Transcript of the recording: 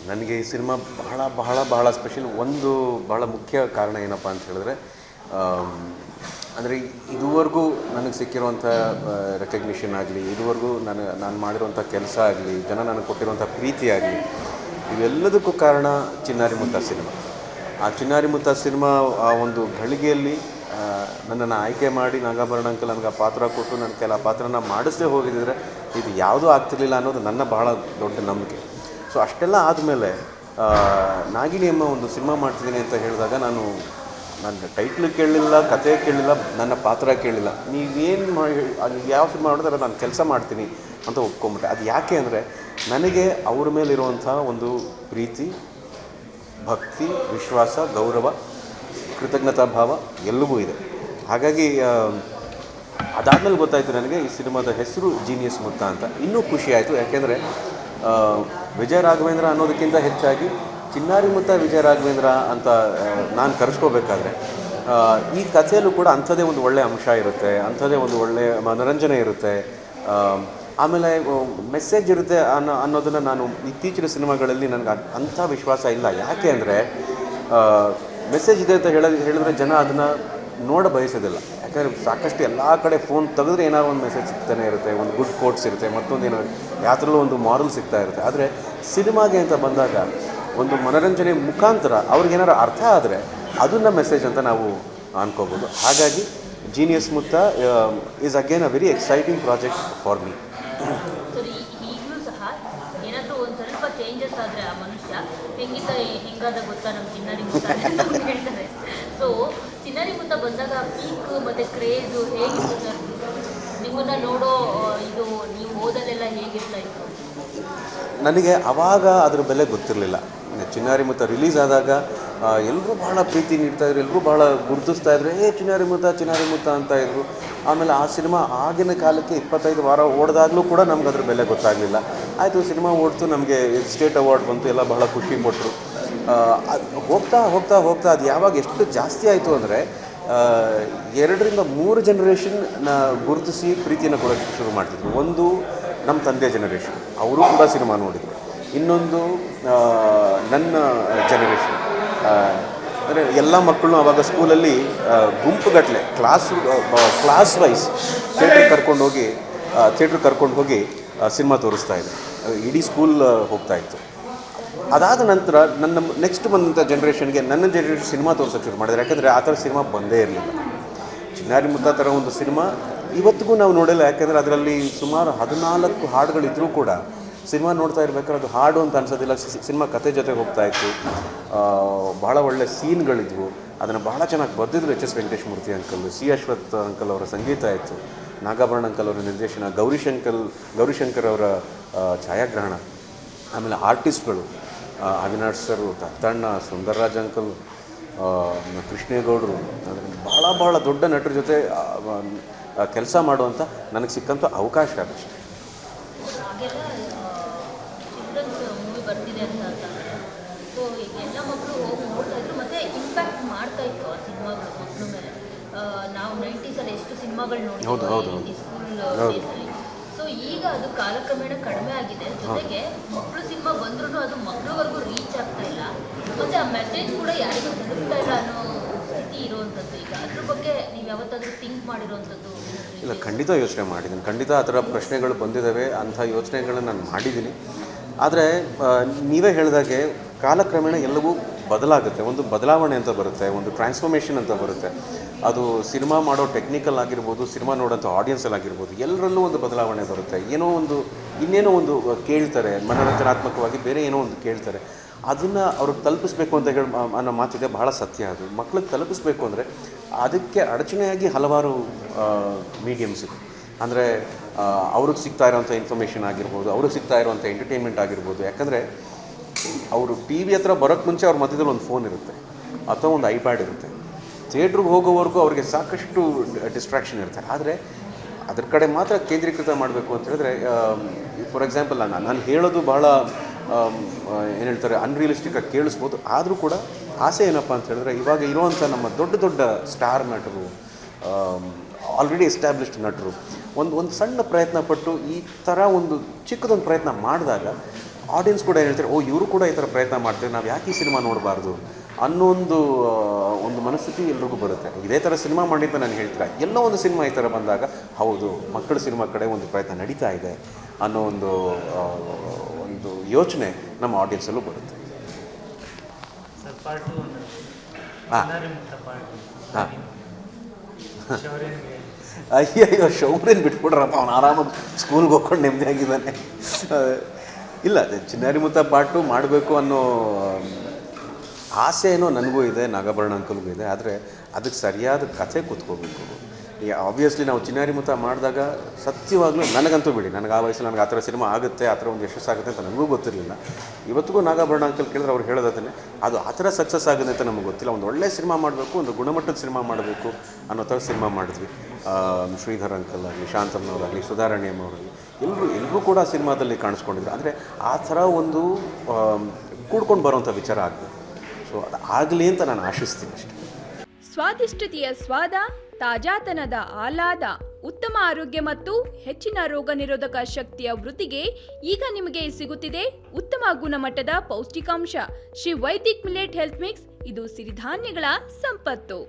ನನಗೆ ಈ ಸಿನಿಮಾ ಬಹಳ ಬಹಳ ಬಹಳ ಸ್ಪೆಷಲ್. ಒಂದು ಬಹಳ ಮುಖ್ಯ ಕಾರಣ ಏನಪ್ಪ ಅಂತ ಹೇಳಿದ್ರೆ, ಅಂದರೆ ಇದುವರೆಗೂ ನನಗೆ ಸಿಕ್ಕಿರುವಂಥ ರೆಕಗ್ನಿಷನ್ ಆಗಲಿ, ಇದುವರೆಗೂ ನಾನು ಮಾಡಿರುವಂಥ ಕೆಲಸ ಆಗಲಿ, ಜನ ನನಗೆ ಕೊಟ್ಟಿರುವಂಥ ಪ್ರೀತಿ ಆಗಲಿ, ಇವೆಲ್ಲದಕ್ಕೂ ಕಾರಣ ಚಿನ್ನಾರಿ ಮುತ್ತ ಸಿನಿಮಾ. ಆ ಚಿನ್ನಾರಿ ಮುತ್ತ ಸಿನಿಮಾ ಆ ಒಂದು ಘಳಿಗೆಯಲ್ಲಿ ನನ್ನನ್ನು ಆಯ್ಕೆ ಮಾಡಿ ನಾಗಾಭರಣ ಅಂಕಲ್ ನನಗೆ ಆ ಪಾತ್ರ ಕೊಟ್ಟು ನನ್ನ ಕೆಲ ಪಾತ್ರನ ಮಾಡಿಸದೇ ಹೋಗಿದ್ದರೆ ಇದು ಯಾವುದೂ ಆಗ್ತಿರ್ಲಿಲ್ಲ ಅನ್ನೋದು ನನ್ನ ಬಹಳ ದೊಡ್ಡ ನಂಬಿಕೆ. ಸೊ ಅಷ್ಟೆಲ್ಲ ಆದಮೇಲೆ ನಾಗಿನಿ ಅಮ್ಮ ಒಂದು ಸಿನಿಮಾ ಮಾಡ್ತಿದ್ದೀನಿ ಅಂತ ಹೇಳಿದಾಗ ನನ್ನ ಟೈಟ್ಲ್ ಕೇಳಲಿಲ್ಲ, ಕತೆ ಕೇಳಲಿಲ್ಲ, ನನ್ನ ಪಾತ್ರ ಕೇಳಲಿಲ್ಲ. ನೀವೇನು ನೀವು ಯಾವ ಸಿನಿಮಾ ಮಾಡಿದ್ರೆ ನಾನು ಕೆಲಸ ಮಾಡ್ತೀನಿ ಅಂತ ಒಪ್ಕೊಂಬಿಟ್ಟೆ. ಅದು ಯಾಕೆ ಅಂದರೆ ನನಗೆ ಅವ್ರ ಮೇಲಿರುವಂಥ ಒಂದು ಪ್ರೀತಿ, ಭಕ್ತಿ, ವಿಶ್ವಾಸ, ಗೌರವ, ಕೃತಜ್ಞತಾ ಭಾವ ಎಲ್ಲವೂ ಇದೆ. ಹಾಗಾಗಿ ಅದಾದಮೇಲೆ ಗೊತ್ತಾಯಿತು ನನಗೆ ಈ ಸಿನಿಮಾದ ಹೆಸರು ಜೀನಿಯಸ್ ಮುತ್ತ ಅಂತ. ಇನ್ನೂ ಖುಷಿ ಆಯಿತು, ಯಾಕೆಂದರೆ ವಿಜಯ ರಾಘವೇಂದ್ರ ಅನ್ನೋದಕ್ಕಿಂತ ಹೆಚ್ಚಾಗಿ ಚಿನ್ನಾರಿ ಮುತ್ತ ವಿಜಯ ರಾಘವೇಂದ್ರ ಅಂತ ನಾನು ಕರೆಸ್ಕೋಬೇಕಾದ್ರೆ ಈ ಕಥೆಯಲ್ಲೂ ಕೂಡ ಅಂಥದ್ದೇ ಒಂದು ಒಳ್ಳೆಯ ಅಂಶ ಇರುತ್ತೆ, ಅಂಥದ್ದೇ ಒಂದು ಒಳ್ಳೆಯ ಮನೋರಂಜನೆ ಇರುತ್ತೆ, ಆಮೇಲೆ ಮೆಸೇಜ್ ಇರುತ್ತೆ ಅನ್ನೋದನ್ನು ನಾನು ಇತ್ತೀಚಿನ ಸಿನಿಮಾಗಳಲ್ಲಿ ನನಗೆ ಅಂಥ ವಿಶ್ವಾಸ ಇಲ್ಲ. ಯಾಕೆ ಅಂದರೆ ಮೆಸೇಜ್ ಇದೆ ಅಂತ ಹೇಳಿದ್ರೆ ಜನ ಅದನ್ನು ನೋಡ ಬಯಸೋದಿಲ್ಲ. ಯಾಕಂದರೆ ಸಾಕಷ್ಟು ಎಲ್ಲ ಕಡೆ ಫೋನ್ ತೆಗೆದ್ರೆ ಏನಾದ್ರು ಒಂದು ಮೆಸೇಜ್ ಸಿಗ್ತಾನೆ ಇರುತ್ತೆ, ಒಂದು ಗುಡ್ ಕೋಟ್ಸ್ ಇರುತ್ತೆ, ಮತ್ತೊಂದು ಏನೋ ಯಾತ್ರಲ್ಲೂ ಒಂದು ಮಾರಲ್ ಸಿಗ್ತಾ ಇರುತ್ತೆ. ಆದರೆ ಸಿನಿಮಾಗೆ ಅಂತ ಬಂದಾಗ ಒಂದು ಮನೋರಂಜನೆ ಮುಖಾಂತರ ಅವ್ರಿಗೇನಾರು ಅರ್ಥ ಆದರೆ ಅದನ್ನ ಮೆಸೇಜ್ ಅಂತ ನಾವು ಅನ್ಕೋಬೋದು. ಹಾಗಾಗಿ ಜೀನಿಯಸ್ ಮುತ್ತ is again a very exciting project for me. ಈಗಲೂ ಸಹ ಏನಾದರೂ ಒಂದು ಸ್ವಲ್ಪ ಚೇಂಜಸ್ ಆದರೆ ಆ ಮನುಷ್ಯ ಹೆಂಗಾದ ಗೊತ್ತಾ ನಮ್ಮ ಚಿನ್ನಾರಿ ಮುತ್ತ ಅಂತ ಹೇಳ್ತಾರೆ. ಸೊ ಚಿನ್ನಾರಿ ಮುತ್ತ ಬಂದಾಗ ಪೀಕ್ ಮತ್ತು ಕ್ರೇಜು ಹೇಗಿತ್ತು ಸರ್? ನಿಮ್ಮನ್ನು ನೋಡೋ ಇದು ನೀವು ಓದಲೆಲ್ಲ ಹೇಗಿರ್ತಾ ಇತ್ತು? ನನಗೆ ಆವಾಗ ಅದ್ರ ಬೆಲೆ ಗೊತ್ತಿರಲಿಲ್ಲ. ಚಿನ್ನಾರಿ ಮುತ್ತ ರಿಲೀಸ್ ಆದಾಗ ಎಲ್ಲರೂ ಭಾಳ ಪ್ರೀತಿ ನೀಡ್ತಾಯಿದ್ರು, ಎಲ್ಲರೂ ಭಾಳ ಗುರುತಿಸ್ತಾಯಿದ್ರು, ಚಿನ್ನಾರಿ ಮುತ್ತ ಅಂತ ಇದ್ರು. ಆಮೇಲೆ ಆ ಸಿನಿಮಾ ಆಗಿನ ಕಾಲಕ್ಕೆ 25 ವಾರ ಓಡಿದಾಗಲೂ ಕೂಡ ನಮ್ಗೆ ಅದ್ರ ಬೆಲೆ ಗೊತ್ತಾಗಲಿಲ್ಲ. ಆಯಿತು, ಸಿನಿಮಾ ಓಡ್ತು, ನಮಗೆ ಸ್ಟೇಟ್ ಅವಾರ್ಡ್ ಬಂತು, ಎಲ್ಲ ಬಹಳ ಖುಷಿ ಕೊಟ್ಟರು. ಅದು ಹೋಗ್ತಾ ಹೋಗ್ತಾ ಹೋಗ್ತಾ ಅದು ಯಾವಾಗ ಎಷ್ಟು ಜಾಸ್ತಿ ಆಯಿತು ಅಂದರೆ 2 ರಿಂದ 3 ಜನರೇಷನ್ನ ಗುರುತಿಸಿ ಪ್ರೀತಿಯನ್ನು ಕೊಡೋಕ್ಕೆ ಶುರು ಮಾಡ್ತಿದ್ರು. ಒಂದು ನಮ್ಮ ತಂದೆ ಜನರೇಷನ್, ಅವರು ಕೂಡ ಸಿನಿಮಾ ನೋಡಿದರು. ಇನ್ನೊಂದು ನನ್ನ ಜನರೇಷನ್, ಅಂದರೆ ಎಲ್ಲ ಮಕ್ಕಳು ಆವಾಗ ಸ್ಕೂಲಲ್ಲಿ ಗುಂಪುಗಟ್ಟಲೆ ಕ್ಲಾಸ್ ವೈಸ್ ಥಿಯೇಟ್ರಿಗೆ ಕರ್ಕೊಂಡು ಹೋಗಿ ಸಿನಿಮಾ ತೋರಿಸ್ತಾಯಿದ್ರು. ಇಡೀ ಸ್ಕೂಲ್ ಹೋಗ್ತಾಯಿತ್ತು. ಅದಾದ ನಂತರ ನನ್ನ ನೆಕ್ಸ್ಟ್ ಬಂದಂಥ ಜನ್ರೇಷನ್ಗೆ ನನ್ನ ಜನರೇಷನ್ ಸಿನಿಮಾ ತೋರಿಸೋಕ್ಕೆ ಶುರು ಮಾಡಿದ್ರು. ಯಾಕಂದರೆ ಆ ಥರ ಸಿನಿಮಾ ಬಂದೇ ಇರಲಿಲ್ಲ. ಚಿನ್ನಾರಿ ಮುತ್ತ ಥರ ಒಂದು ಸಿನಿಮಾ ಇವತ್ತಿಗೂ ನಾವು ನೋಡಿಲ್ಲ. ಯಾಕೆಂದರೆ ಅದರಲ್ಲಿ ಸುಮಾರು 14 ಹಾಡುಗಳಿದ್ರೂ ಕೂಡ ಸಿನಿಮಾ ನೋಡ್ತಾ ಇರ್ಬೇಕಾದ್ರೆ ಅದು ಹಾಡು ಅಂತ ಅನ್ಸೋದಿಲ್ಲ. ಸಿನಿಮಾ ಕತೆ ಜೊತೆ ಹೋಗ್ತಾಯಿತ್ತು. ಭಾಳ ಒಳ್ಳೆ ಸೀನ್ಗಳಿದ್ವು. ಅದನ್ನು ಬಹಳ ಚೆನ್ನಾಗಿ ಬರೆದಿದ್ರು ಎಚ್.ಎಸ್. ವೆಂಕಟೇಶ್ ಮೂರ್ತಿ ಅಂಕಲ್, ಸಿ ಅಶ್ವಥ್ ಅಂಕಲ್ ಅವರ ಸಂಗೀತ ಇತ್ತು, ನಾಗಾಭರಣ ಅಂಕಲ್ ಅವರ ನಿರ್ದೇಶನ, ಗೌರಿಶಂಕರ್ ಅವರ ಛಾಯಾಗ್ರಹಣ, ಆಮೇಲೆ ಆರ್ಟಿಸ್ಟ್ಗಳು ಅವಿನಾಶ್ ಸರು, ತತ್ತಣ್ಣ, ಸುಂದರ್ರಾಜ್ ಅಂಕಲ್, ಕೃಷ್ಣೇಗೌಡರು, ಭಾಳ ಭಾಳ ದೊಡ್ಡ ನಟರ ಜೊತೆ ಕೆಲಸ ಮಾಡುವಂಥ ನನಗೆ ಸಿಕ್ಕಂಥ ಅವಕಾಶ ಅದಷ್ಟೇ. ಮೂವಿ ಬರ್ತಿದೆ ಅಂತ ಸೊ ಎಲ್ಲ ಮಕ್ಕಳು ಹೋಗಿ ನೋಡ್ತಾ ಇದ್ರು, ಮತ್ತು ಇಂಪ್ಯಾಕ್ಟ್ ಮಾಡ್ತಾ ಇತ್ತು ಆ ಸಿನಿಮಾಗಳು ಮಕ್ಕಳ ಮೇಲೆ. ನಾವು 90s ಎಷ್ಟು ಸಿನಿಮಾಗಳು ನೋಡಿದ್ವಿ ಸ್ಕೂಲ್ ಡೇಸಲ್ಲಿ. ಸೊ ಈಗ ಅದು ಕಾಲಕ್ರಮೇಣ ಕಡಿಮೆ ಆಗಿದೆ. ಜೊತೆಗೆ ಮಕ್ಕಳು ಸಿನಿಮಾ ಬಂದ್ರೂ ಅದು ಮಕ್ಕಳವರೆಗೂ ರೀಚ್ ಆಗ್ತಾ ಇಲ್ಲ, ಮತ್ತು ಆ ಮೆಸೇಜ್ ಕೂಡ ಯಾರಿಗೂ ತಲುಪ್ತಾ ಇಲ್ಲ ಅನ್ನೋ ಸ್ಥಿತಿ ಇರುವಂಥದ್ದು. ಈಗ ಅದ್ರ ಬಗ್ಗೆ ನೀವು ಯಾವತ್ತಾದರೂ ಥಿಂಕ್ ಮಾಡಿರೋವಂಥದ್ದು? ಇಲ್ಲ, ಖಂಡಿತ ಯೋಚನೆ ಮಾಡಿದ್ದೀನಿ. ಖಂಡಿತ ಆ ಥರ ಪ್ರಶ್ನೆಗಳು ಬಂದಿದ್ದಾವೆ, ಅಂಥ ಯೋಚನೆಗಳನ್ನ ನಾನು ಮಾಡಿದ್ದೀನಿ. ಆದರೆ ನೀವೇ ಹೇಳಿದಾಗೆ ಕಾಲಕ್ರಮೇಣ ಎಲ್ಲವೂ ಬದಲಾಗುತ್ತೆ. ಒಂದು ಬದಲಾವಣೆ ಅಂತ ಬರುತ್ತೆ, ಒಂದು ಟ್ರಾನ್ಸ್ಫಾರ್ಮೇಷನ್ ಅಂತ ಬರುತ್ತೆ. ಅದು ಸಿನಿಮಾ ಮಾಡೋ ಟೆಕ್ನಿಕಲ್ ಆಗಿರ್ಬೋದು, ಸಿನಿಮಾ ನೋಡೋಂಥ ಆಡಿಯನ್ಸಲ್ಲಿ ಆಗಿರ್ಬೋದು, ಎಲ್ಲರಲ್ಲೂ ಒಂದು ಬದಲಾವಣೆ ಬರುತ್ತೆ. ಇನ್ನೇನೋ ಒಂದು ಕೇಳ್ತಾರೆ, ಮನೋರಂಜನಾತ್ಮಕವಾಗಿ ಬೇರೆ ಏನೋ ಒಂದು ಕೇಳ್ತಾರೆ. ಅದನ್ನು ಅವ್ರಿಗೆ ತಲುಪಿಸ್ಬೇಕು ಅಂತ ಅನ್ನೋ ಮಾತಿದೆ, ಬಹಳ ಸತ್ಯ. ಅದು ಮಕ್ಳಿಗೆ ತಲುಪಿಸ್ಬೇಕು ಅಂದರೆ ಅದಕ್ಕೆ ಅಡಚಣೆಯಾಗಿ ಹಲವಾರು ಮೀಡಿಯಮ್ಸ್ ಇದೆ. ಅಂದರೆ ಅವ್ರಿಗೆ ಸಿಗ್ತಾ ಇರೋವಂಥ ಇನ್ಫಾರ್ಮೇಷನ್ ಆಗಿರ್ಬೋದು, ಅವ್ರಿಗೆ ಸಿಗ್ತಾ ಇರೋವಂಥ ಎಂಟರ್ಟೈನ್ಮೆಂಟ್ ಆಗಿರ್ಬೋದು. ಯಾಕಂದರೆ ಅವರು ಟಿ ವಿ ಹತ್ರ ಬರೋಕ್ಕೆ ಮುಂಚೆ ಅವ್ರ ಮಧ್ಯದಲ್ಲಿ ಒಂದು ಫೋನ್ ಇರುತ್ತೆ ಅಥವಾ ಒಂದು ಐಪ್ಯಾಡ್ ಇರುತ್ತೆ. ಥಿಯೇಟ್ರಿಗೆ ಹೋಗೋವರೆಗೂ ಅವ್ರಿಗೆ ಸಾಕಷ್ಟು ಡಿಸ್ಟ್ರಾಕ್ಷನ್ ಇರುತ್ತೆ. ಆದರೆ ಅದ್ರ ಕಡೆ ಮಾತ್ರ ಕೇಂದ್ರೀಕೃತ ಮಾಡಬೇಕು ಅಂತ ಹೇಳಿದ್ರೆ, ಫಾರ್ ಎಕ್ಸಾಂಪಲ್ ನಾನು ಹೇಳೋದು ಭಾಳ ಏನು ಹೇಳ್ತಾರೆ ಅನ್ರಿಯಲಿಸ್ಟಿಕ್ಕಾಗಿ ಕೇಳಿಸ್ಬೋದು. ಆದರೂ ಕೂಡ ಆಸೆ ಏನಪ್ಪ ಅಂತ ಹೇಳಿದ್ರೆ, ಇವಾಗ ಇರುವಂಥ ನಮ್ಮ ದೊಡ್ಡ ದೊಡ್ಡ ಸ್ಟಾರ್ ನಟರು, ಆಲ್ರೆಡಿ ಎಸ್ಟಾಬ್ಲಿಷ್ಡ್ ನಟರು ಒಂದು ಸಣ್ಣ ಪ್ರಯತ್ನ ಪಟ್ಟು ಈ ಥರ ಒಂದು ಚಿಕ್ಕದೊಂದು ಪ್ರಯತ್ನ ಮಾಡಿದಾಗ ಆಡಿಯನ್ಸ್ ಕೂಡ ಏನು ಹೇಳ್ತಾರೆ, ಓ ಇವರು ಕೂಡ ಈ ಥರ ಪ್ರಯತ್ನ ಮಾಡ್ತಾರೆ, ನಾವು ಯಾಕೆ ಈ ಸಿನಿಮಾ ನೋಡಬಾರ್ದು ಅನ್ನೋ ಒಂದು ಮನಸ್ಥಿತಿ ಎಲ್ರಿಗೂ ಬರುತ್ತೆ. ಇದೇ ಥರ ಸಿನಿಮಾ ಮಾಡಿ ಅಂತ ನಾನು ಹೇಳ್ತೀರಾ, ಎಲ್ಲೋ ಒಂದು ಸಿನಿಮಾ ಈ ಥರ ಬಂದಾಗ ಹೌದು ಮಕ್ಕಳ ಸಿನಿಮಾ ಕಡೆ ಒಂದು ಪ್ರಯತ್ನ ನಡೀತಾ ಇದೆ ಅನ್ನೋ ಒಂದು ಯೋಚನೆ ನಮ್ಮ ಆಡಿಯನ್ಸಲ್ಲೂ ಬರುತ್ತೆ. ಹಾಂ ಹಾಂ ಅಯ್ಯಯ್ಯೋ ಶೌರ್ಯನ ಬಿಟ್ಬಿಡ್ರಪ್ಪ, ಅವ್ನು ಆರಾಮಾಗಿ ಸ್ಕೂಲ್ಗೆ ಹೋಗ್ಕೊಂಡು ನೆಮ್ಮದಿಯಾಗಿದ್ದಾನೆ. ಇಲ್ಲ, ಚಿನ್ನಾರಿ ಮುತ್ತ ಪಾರ್ಟ್ 2 ಮಾಡಬೇಕು ಅನ್ನೋ ಆಸೆ ಏನೋ ನನಗೂ ಇದೆ, ನಾಗಾಭರಣ ಅಂಕಲ್ಗೂ ಇದೆ. ಆದರೆ ಅದಕ್ಕೆ ಸರಿಯಾದ ಕಥೆ ಕೂತ್ಕೋಬೇಕು. ಈಗ ಆಬ್ವಿಯಸ್ಲಿ ನಾವು ಚಿನ್ನಾರಿ ಮುತ್ತ ಮಾಡಿದಾಗ ಸತ್ಯವಾಗ್ಲೂ ನನಗಂತೂ ಬಿಡಿ, ನನಗೆ ಆ ವಯಸ್ಸಲ್ಲಿ ನನಗೆ ಆ ಥರ ಸಿನಿಮಾ ಆಗುತ್ತೆ, ಆ ಥರ ಒಂದು ಯಶಸ್ಸಾಗುತ್ತೆ ಅಂತ ನನಗೂ ಗೊತ್ತಿರಲಿಲ್ಲ. ಇವತ್ತಿಗೂ ನಾಗಾಭರಣ ಅಂಕಲ್ ಕೇಳಿದ್ರೆ ಅವ್ರು ಹೇಳೋದನ್ನೇ, ಅದು ಆ ಥರ ಸಕ್ಸಸ್ ಆಗುತ್ತೆ ಅಂತ ನಮಗೆ ಗೊತ್ತಿಲ್ಲ. ಒಂದು ಒಳ್ಳೆ ಸಿನಿಮಾ ಮಾಡಬೇಕು, ಒಂದು ಗುಣಮಟ್ಟದ ಸಿನಿಮಾ ಮಾಡಬೇಕು ಅನ್ನೋ ಥರ ಸಿನಿಮಾ ಮಾಡಿದ್ವಿ. ಶ್ರೀಧರ್ ಅಂಕಲ್ ಆಗಲಿ, ಶಾಂತಮ್ಮನವರಾಗಲಿ, ಸುಧಾರಾಣಿಯಮ್ಮವರಾಗಲಿ ಎಲ್ಲರೂ ಕೂಡ ಸಿನಿಮಾದಲ್ಲಿ ಕಾಣಿಸ್ಕೊಂಡಿದ್ರು. ಅಂದರೆ ಆ ಥರ ಒಂದು ಕೂಡ್ಕೊಂಡು ಬರೋವಂಥ ವಿಚಾರ ಆಗಬೇಕು. ಸೊ ಅದು ಆಗಲಿ ಅಂತ ನಾನು ಆಶಿಸ್ತೀನಿ ಅಷ್ಟೇ. ಸ್ವಾದಿಷ್ಟತೆಯ ಸ್ವಾದ, ತಾಜಾತನದ ಆಹ್ಲಾದ, ಉತ್ತಮ ಆರೋಗ್ಯ ಮತ್ತು ಹೆಚ್ಚಿನ ರೋಗ ನಿರೋಧಕ ಶಕ್ತಿಯ ವೃದ್ಧಿಗೆ ಈಗ ನಿಮಗೆ ಸಿಗುತ್ತಿದೆ ಉತ್ತಮ ಗುಣಮಟ್ಟದ ಪೌಷ್ಟಿಕಾಂಶ. Shri Vaidik millet health mix, ಇದು ಸಿರಿಧಾನ್ಯಗಳ ಸಂಪತ್ತು.